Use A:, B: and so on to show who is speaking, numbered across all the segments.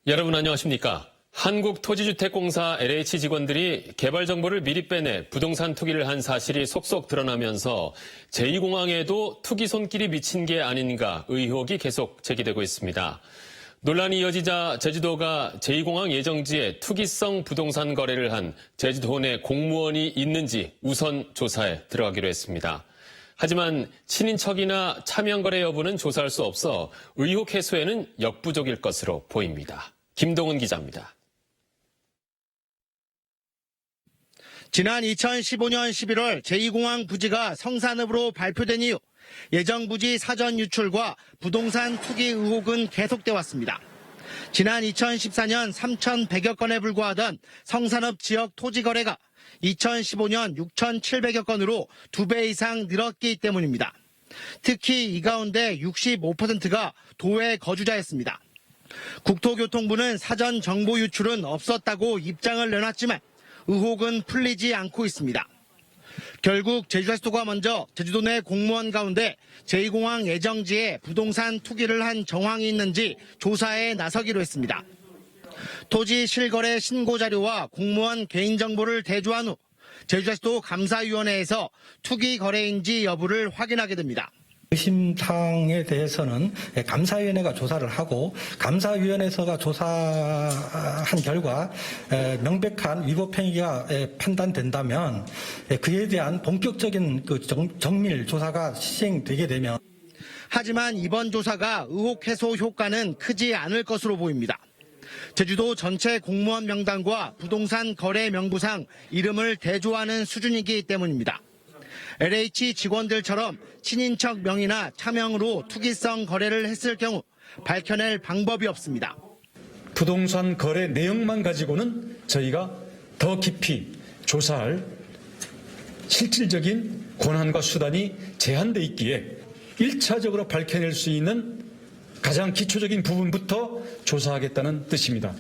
A: 여러분 안녕하십니까? 한국토지주택공사 LH 직원들이 개발 정보를 미리 빼내 부동산 투기를 한 사실이 속속 드러나면서 제2공항에도 투기 손길이 미친 게 아닌가 의혹이 계속 제기되고 있습니다. 논란이 이어지자 제주도가 제2공항 예정지에 투기성 부동산 거래를 한 제주도 내 공무원이 있는지 우선 조사에 들어가기로 했습니다. 하지만 친인척이나 차명거래 여부는 조사할 수 없어 의혹 해소에는 역부족일 것으로 보입니다. 김동은 기자입니다.
B: 지난 2015년 11월 제2공항 부지가 성산읍으로 발표된 이후 예정 부지 사전 유출과 부동산 투기 의혹은 계속돼 왔습니다. 지난 2014년 3,100여 건에 불과하던 성산읍 지역 토지 거래가 2015년 6,700여 건으로 2배 이상 늘었기 때문입니다. 특히 이 가운데 65%가 도외 거주자였습니다. 국토교통부는 사전 정보 유출은 없었다고 입장을 내놨지만 의혹은 풀리지 않고 있습니다. 결국 제주도가 먼저 제주도 내 공무원 가운데 제2공항 예정지에 부동산 투기를 한 정황이 있는지 조사에 나서기로 했습니다. 토지 실거래 신고 자료와 공무원 개인정보를 대조한 후 제주도시도 감사위원회에서 투기 거래인지 여부를 확인하게 됩니다.
C: 의심 사항에 대해서는 감사위원회가 조사를 하고 감사위원회에서가 조사한 결과 명백한 위법 행위가 판단된다면 그에 대한 본격적인 정밀 조사가 시행되게 되면
B: 하지만 이번 조사가 의혹 해소 효과는 크지 않을 것으로 보입니다. 제주도 전체 공무원 명단과 부동산 거래 명부상 이름을 대조하는 수준이기 때문입니다. LH 직원들처럼 친인척 명의나 차명으로 투기성 거래를 했을 경우 밝혀낼 방법이 없습니다.
D: 부동산 거래 내용만 가지고는 저희가 더 깊이 조사할 실질적인 권한과 수단이 제한돼 있기에 1차적으로 밝혀낼 수 있는 가장 기초적인 부분부터 조사하겠다는 뜻입니다.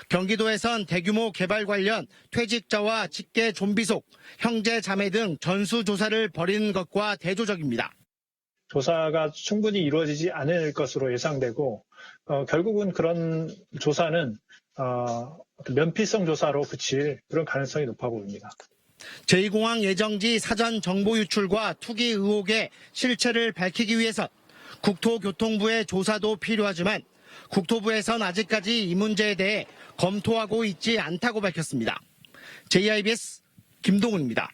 B: 경기도에선 대규모 개발 관련 퇴직자와 직계 좀비속, 형제 자매 등 전수조사를 벌이는 것과 대조적입니다.
E: 조사가 충분히 이루어지지 않을 것으로 예상되고 결국은 그런 조사는 면피성 조사로 그칠 그런 가능성이 높아 보입니다.
B: 제2공항 예정지 사전 정보 유출과 투기 의혹의 실체를 밝히기 위해선 국토교통부의 조사도 필요하지만 국토부에선 아직까지 이 문제에 대해 검토하고 있지 않다고 밝혔습니다. JIBS 김동훈입니다.